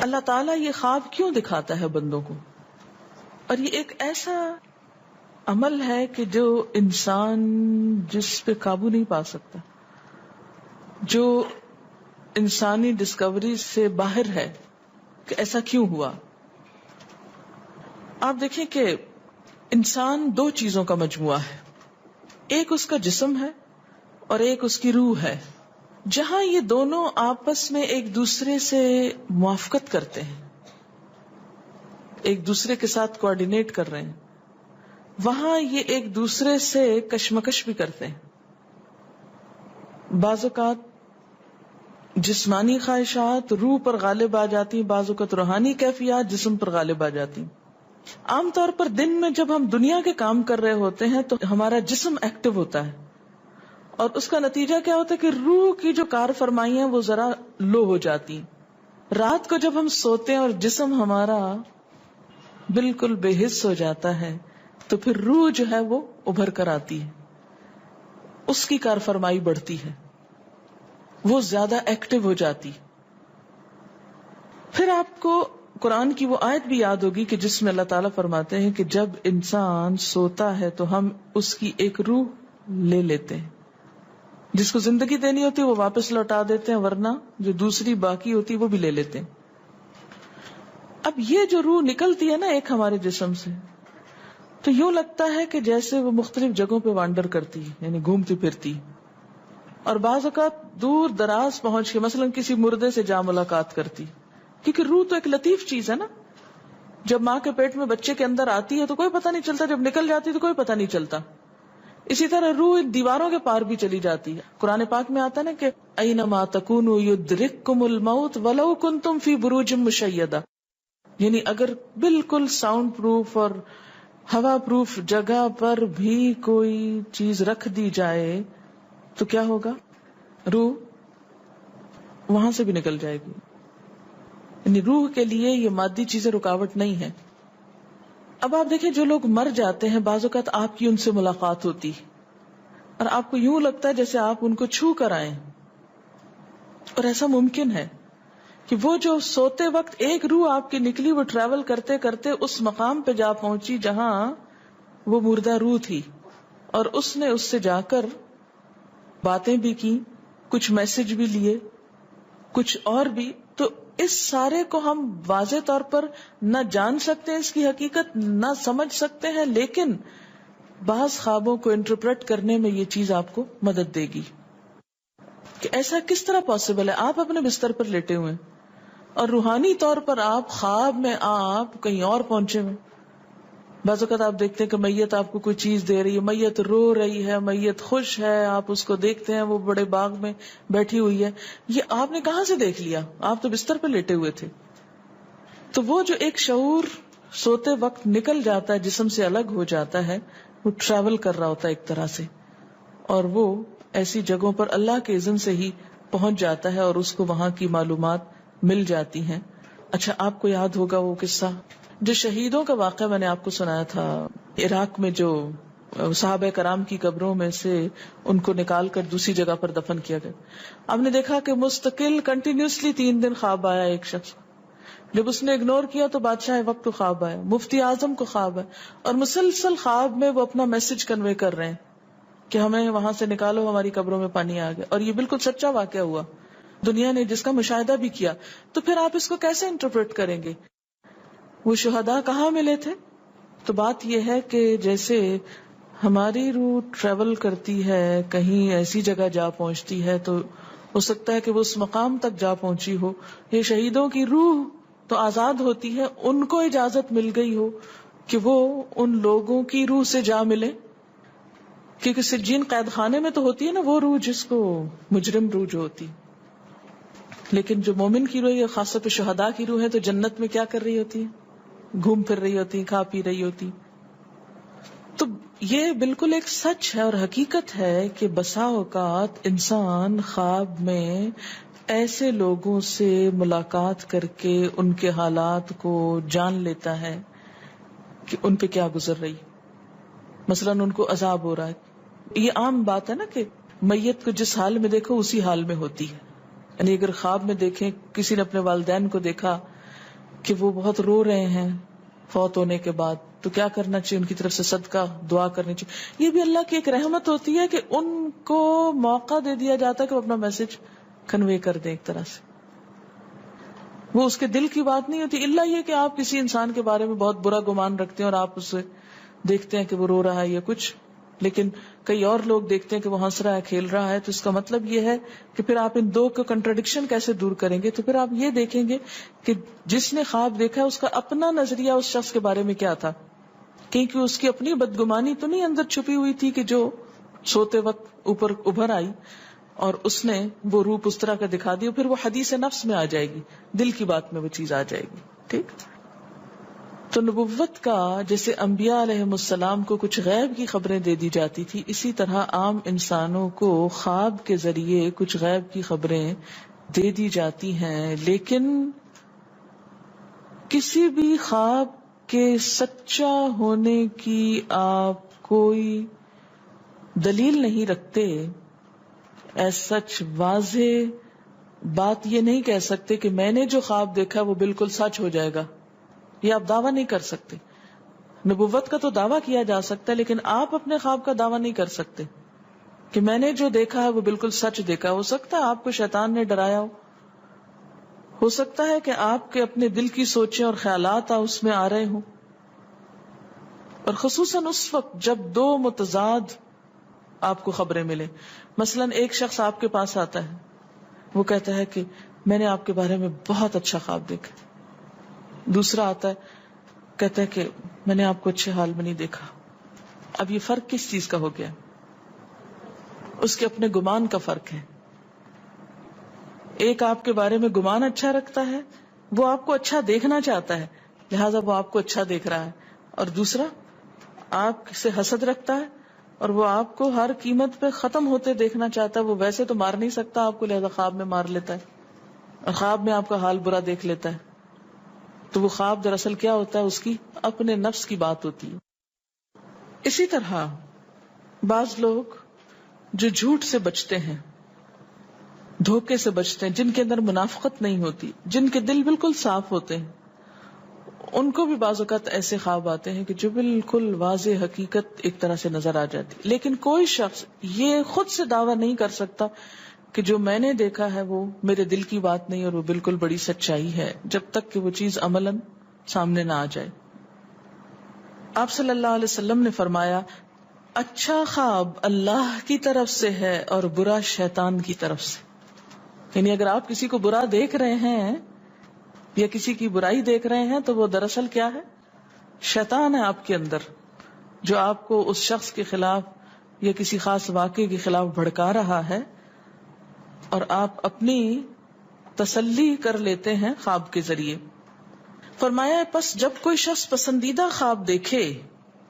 اللہ تعالیٰ یہ خواب کیوں دکھاتا ہے بندوں کو؟ اور یہ ایک ایسا عمل ہے کہ جو انسان جس پہ قابو نہیں پا سکتا، جو انسانی ڈسکوری سے باہر ہے کہ ایسا کیوں ہوا. آپ دیکھیں کہ انسان دو چیزوں کا مجموعہ ہے، ایک اس کا جسم ہے اور ایک اس کی روح ہے. جہاں یہ دونوں آپس میں ایک دوسرے سے موافقت کرتے ہیں، ایک دوسرے کے ساتھ کوآرڈینیٹ کر رہے ہیں، وہاں یہ ایک دوسرے سے کشمکش بھی کرتے ہیں. بعض اوقات جسمانی خواہشات روح پر غالب آ جاتی ہیں، بعض اوقات روحانی کیفیات جسم پر غالب آ جاتی ہیں. عام طور پر دن میں جب ہم دنیا کے کام کر رہے ہوتے ہیں تو ہمارا جسم ایکٹیو ہوتا ہے، اور اس کا نتیجہ کیا ہوتا ہے کہ روح کی جو کار فرمائی ہیں وہ ذرا لو ہو جاتی. رات کو جب ہم سوتے ہیں اور جسم ہمارا بالکل بے حس ہو جاتا ہے تو پھر روح جو ہے وہ ابھر کر آتی ہے، اس کی کار فرمائی بڑھتی ہے، وہ زیادہ ایکٹیو ہو جاتی. پھر آپ کو قرآن کی وہ آیت بھی یاد ہوگی کہ جس میں اللہ تعالیٰ فرماتے ہیں کہ جب انسان سوتا ہے تو ہم اس کی ایک روح لے لیتے ہیں، جس کو زندگی دینی ہوتی ہے وہ واپس لوٹا دیتے ہیں، ورنہ جو دوسری باقی ہوتی ہے وہ بھی لے لیتے ہیں. اب یہ جو روح نکلتی ہے نا ایک ہمارے جسم سے، تو یوں لگتا ہے کہ جیسے وہ مختلف جگہوں پہ وانڈر کرتی، یعنی گھومتی پھرتی، اور بعض اوقات دور دراز پہنچ کے مثلا کسی مردے سے جا ملاقات کرتی. کیونکہ روح تو ایک لطیف چیز ہے نا، جب ماں کے پیٹ میں بچے کے اندر آتی ہے تو کوئی پتہ نہیں چلتا، جب نکل جاتی ہے تو کوئی پتہ نہیں چلتا. اسی طرح روح دیواروں کے پار بھی چلی جاتی ہے. قرآن پاک میں آتا ہے نا کہ اینما تکونوا یدرککم الموت ولو کنتم فی بروج مشیدہ، یعنی اگر بالکل ساؤنڈ پروف اور ہوا پروف جگہ پر بھی کوئی چیز رکھ دی جائے تو کیا ہوگا؟ روح وہاں سے بھی نکل جائے گی. یعنی روح کے لیے یہ مادی چیزیں رکاوٹ نہیں ہے. اب آپ دیکھیں جو لوگ مر جاتے ہیں بعض اوقات آپ کی ان سے ملاقات ہوتی اور آپ کو یوں لگتا ہے جیسے آپ ان کو چھو کر آئیں، اور ایسا ممکن ہے کہ وہ جو سوتے وقت ایک روح آپ کی نکلی وہ ٹریول کرتے کرتے اس مقام پہ جا پہنچی جہاں وہ مردہ روح تھی، اور اس نے اس سے جا کر باتیں بھی کی، کچھ میسج بھی لیے، کچھ اور بھی. تو اس سارے کو ہم واضح طور پر نہ جان سکتے ہیں، اس کی حقیقت نہ سمجھ سکتے ہیں، لیکن بعض خوابوں کو انٹرپریٹ کرنے میں یہ چیز آپ کو مدد دے گی کہ ایسا کس طرح پاسبل ہے. آپ اپنے بستر پر لیٹے ہوئے اور روحانی طور پر آپ خواب میں آپ کہیں اور پہنچے ہوئے. بعض اوقات آپ دیکھتے ہیں کہ میت آپ کو کوئی چیز دے رہی ہے، میت رو رہی ہے، میت خوش ہے، آپ اس کو دیکھتے ہیں وہ بڑے باغ میں بیٹھی ہوئی ہے. یہ آپ نے کہاں سے دیکھ لیا؟ آپ تو بستر پہ لیٹے ہوئے تھے. تو وہ جو ایک شعور سوتے وقت نکل جاتا ہے، جسم سے الگ ہو جاتا ہے، وہ ٹریول کر رہا ہوتا ہے ایک طرح سے، اور وہ ایسی جگہوں پر اللہ کے اذن سے ہی پہنچ جاتا ہے اور اس کو وہاں کی معلومات مل جاتی ہیں. اچھا آپ کو یاد ہوگا وہ قصہ جو شہیدوں کا واقعہ میں نے آپ کو سنایا تھا، عراق میں جو صحابہ کرام کی قبروں میں سے ان کو نکال کر دوسری جگہ پر دفن کیا گیا. آپ نے دیکھا کہ مستقل کنٹینیوسلی 3 دن خواب آیا ایک شخص، جب اس نے اگنور کیا تو بادشاہ وقت کو خواب آیا، مفتی اعظم کو خواب ہے، اور مسلسل خواب میں وہ اپنا میسج کنوے کر رہے ہیں کہ ہمیں وہاں سے نکالو، ہماری قبروں میں پانی آ گیا. اور یہ بالکل سچا واقعہ ہوا، دنیا نے جس کا مشاہدہ بھی کیا. تو پھر آپ اس کو کیسے انٹرپریٹ کریں گے؟ وہ شہداء کہاں ملے تھے؟ تو بات یہ ہے کہ جیسے ہماری روح ٹریول کرتی ہے، کہیں ایسی جگہ جا پہنچتی ہے تو ہو سکتا ہے کہ وہ اس مقام تک جا پہنچی ہو. یہ شہیدوں کی روح تو آزاد ہوتی ہے، ان کو اجازت مل گئی ہو کہ وہ ان لوگوں کی روح سے جا ملے، کیونکہ سجین قید خانے میں تو ہوتی ہے نا وہ روح جس کو مجرم روح جو ہوتی، لیکن جو مومن کی روح ہے، خاص طور پہ شہداء کی روح ہے، تو جنت میں کیا کر رہی ہوتی ہے؟ گھوم پھر رہی ہوتی، کھا پی رہی ہوتی. تو یہ بالکل ایک سچ ہے اور حقیقت ہے کہ بسا اوقات انسان خواب میں ایسے لوگوں سے ملاقات کر کے ان کے حالات کو جان لیتا ہے کہ ان پہ کیا گزر رہی. مثلا ان کو عذاب ہو رہا ہے. یہ عام بات ہے نا کہ میت کو جس حال میں دیکھو اسی حال میں ہوتی ہے. یعنی اگر خواب میں دیکھیں کسی نے اپنے والدین کو دیکھا کہ وہ بہت رو رہے ہیں فوت ہونے کے بعد، تو کیا کرنا چاہیے؟ ان کی طرف سے صدقہ دعا کرنی چاہیے. یہ بھی اللہ کی ایک رحمت ہوتی ہے کہ ان کو موقع دے دیا جاتا ہے کہ وہ اپنا میسج کنوے کر دیں. ایک طرح سے وہ اس کے دل کی بات نہیں ہوتی، الا یہ کہ آپ کسی انسان کے بارے میں بہت برا گمان رکھتے ہیں اور آپ اسے دیکھتے ہیں کہ وہ رو رہا ہے یا کچھ، لیکن کئی اور لوگ دیکھتے ہیں کہ وہ ہنس رہا ہے، کھیل رہا ہے. تو اس کا مطلب یہ ہے کہ پھر آپ ان دو کا کنٹراڈکشن کیسے دور کریں گے؟ تو پھر آپ یہ دیکھیں گے کہ جس نے خواب دیکھا ہے اس کا اپنا نظریہ اس شخص کے بارے میں کیا تھا، کیونکہ اس کی اپنی بدگمانی تو نہیں اندر چھپی ہوئی تھی کہ جو سوتے وقت اوپر ابھر آئی اور اس نے وہ روپ اس طرح کا دکھا دیا. پھر وہ حدیث نفس میں آ جائے گی، دل کی بات میں وہ چیز آ جائے گی. ٹھیک. تو نبوت کا جیسے انبیاء علیہ السلام کو کچھ غیب کی خبریں دے دی جاتی تھی، اسی طرح عام انسانوں کو خواب کے ذریعے کچھ غیب کی خبریں دے دی جاتی ہیں. لیکن کسی بھی خواب کے سچا ہونے کی آپ کوئی دلیل نہیں رکھتے. ایز سچ واضح بات یہ نہیں کہہ سکتے کہ میں نے جو خواب دیکھا وہ بالکل سچ ہو جائے گا، یہ آپ دعویٰ نہیں کر سکتے. نبوت کا تو دعویٰ کیا جا سکتا ہے، لیکن آپ اپنے خواب کا دعویٰ نہیں کر سکتے کہ میں نے جو دیکھا ہے وہ بالکل سچ دیکھا. ہو سکتا ہے آپ کو شیطان نے ڈرایا ہو سکتا ہے کہ آپ کے اپنے دل کی سوچیں اور خیالات اس میں آ رہے ہوں، اور خصوصاً اس وقت جب دو متضاد آپ کو خبریں ملیں. مثلاً ایک شخص آپ کے پاس آتا ہے، وہ کہتا ہے کہ میں نے آپ کے بارے میں بہت اچھا خواب دیکھا. دوسرا آتا ہے کہتا ہے کہ میں نے آپ کو اچھے حال میں نہیں دیکھا. اب یہ فرق کس چیز کا ہو گیا؟ اس کے اپنے گمان کا فرق ہے. ایک آپ کے بارے میں گمان اچھا رکھتا ہے، وہ آپ کو اچھا دیکھنا چاہتا ہے لہذا وہ آپ کو اچھا دیکھ رہا ہے، اور دوسرا آپ سے حسد رکھتا ہے اور وہ آپ کو ہر قیمت پہ ختم ہوتے دیکھنا چاہتا ہے. وہ ویسے تو مار نہیں سکتا آپ کو، لہذا خواب میں مار لیتا ہے اور خواب میں آپ کا حال برا دیکھ لیتا ہے. تو وہ خواب دراصل کیا ہوتا ہے؟ اس کی اپنے نفس کی بات ہوتی ہے. اسی طرح بعض لوگ جو جھوٹ سے بچتے ہیں، دھوکے سے بچتے ہیں، جن کے اندر منافقت نہیں ہوتی، جن کے دل بالکل صاف ہوتے ہیں، ان کو بھی بعض اوقات ایسے خواب آتے ہیں کہ جو بالکل واضح حقیقت ایک طرح سے نظر آ جاتی. لیکن کوئی شخص یہ خود سے دعویٰ نہیں کر سکتا کہ جو میں نے دیکھا ہے وہ میرے دل کی بات نہیں اور وہ بالکل بڑی سچائی ہے، جب تک کہ وہ چیز عملاً سامنے نہ آ جائے. آپ صلی اللہ علیہ وسلم نے فرمایا اچھا خواب اللہ کی طرف سے ہے اور برا شیطان کی طرف سے. یعنی اگر آپ کسی کو برا دیکھ رہے ہیں یا کسی کی برائی دیکھ رہے ہیں تو وہ دراصل کیا ہے؟ شیطان ہے آپ کے اندر، جو آپ کو اس شخص کے خلاف یا کسی خاص واقعے کے خلاف بھڑکا رہا ہے، اور آپ اپنی تسلی کر لیتے ہیں خواب کے ذریعے. فرمایا پس جب کوئی شخص پسندیدہ خواب دیکھے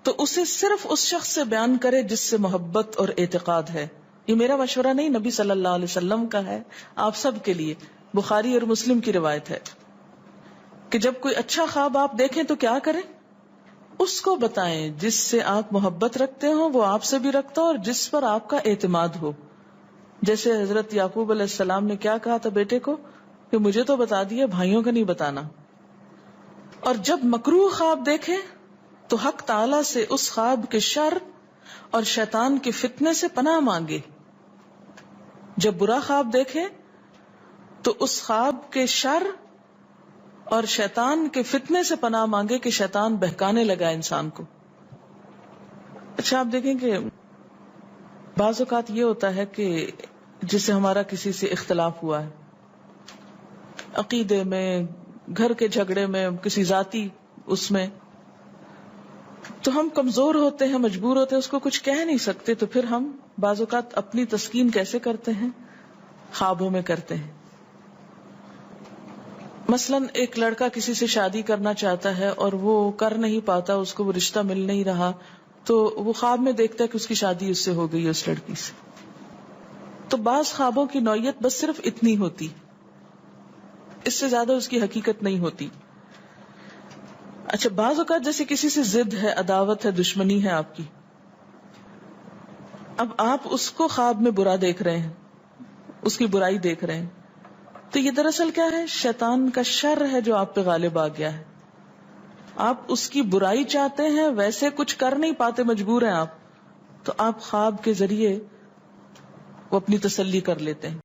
تو اسے صرف اس شخص سے بیان کرے جس سے محبت اور اعتقاد ہے. یہ میرا مشورہ نہیں، نبی صلی اللہ علیہ وسلم کا ہے آپ سب کے لیے. بخاری اور مسلم کی روایت ہے کہ جب کوئی اچھا خواب آپ دیکھیں تو کیا کریں؟ اس کو بتائیں جس سے آپ محبت رکھتے ہو، وہ آپ سے بھی رکھتا ہو اور جس پر آپ کا اعتماد ہو. جیسے حضرت یعقوب علیہ السلام نے کیا کہا تھا بیٹے کو کہ مجھے تو بتا دیا، بھائیوں کا نہیں بتانا. اور جب مکروہ خواب دیکھیں تو حق تعالی سے اس خواب کے شر اور شیطان کے فتنے سے پناہ مانگے. جب برا خواب دیکھیں تو اس خواب کے شر اور شیطان کے فتنے سے پناہ مانگے کہ شیطان بہکانے لگا انسان کو. اچھا آپ دیکھیں کہ بعض اوقات یہ ہوتا ہے کہ جسے ہمارا کسی سے اختلاف ہوا ہے، عقیدے میں، گھر کے جھگڑے میں، کسی ذاتی اس میں، تو ہم کمزور ہوتے ہیں، مجبور ہوتے ہیں، اس کو کچھ کہہ نہیں سکتے. تو پھر ہم بعض اوقات اپنی تسکین کیسے کرتے ہیں؟ خوابوں میں کرتے ہیں. مثلاً ایک لڑکا کسی سے شادی کرنا چاہتا ہے اور وہ کر نہیں پاتا، اس کو وہ رشتہ مل نہیں رہا، تو وہ خواب میں دیکھتا ہے کہ اس کی شادی اس سے ہو گئی ہے، اس لڑکی سے. تو بعض خوابوں کی نوعیت بس صرف اتنی ہوتی، اس سے زیادہ اس کی حقیقت نہیں ہوتی. اچھا بعض اوقات جیسے کسی سے ضد ہے، عداوت ہے، دشمنی ہے آپ کی، اب آپ اس کو خواب میں برا دیکھ رہے ہیں، اس کی برائی دیکھ رہے ہیں، تو یہ دراصل کیا ہے؟ شیطان کا شر ہے جو آپ پہ غالب آ گیا ہے. آپ اس کی برائی چاہتے ہیں، ویسے کچھ کر نہیں پاتے، مجبور ہیں آپ، تو آپ خواب کے ذریعے وہ اپنی تسلی کر لیتے ہیں.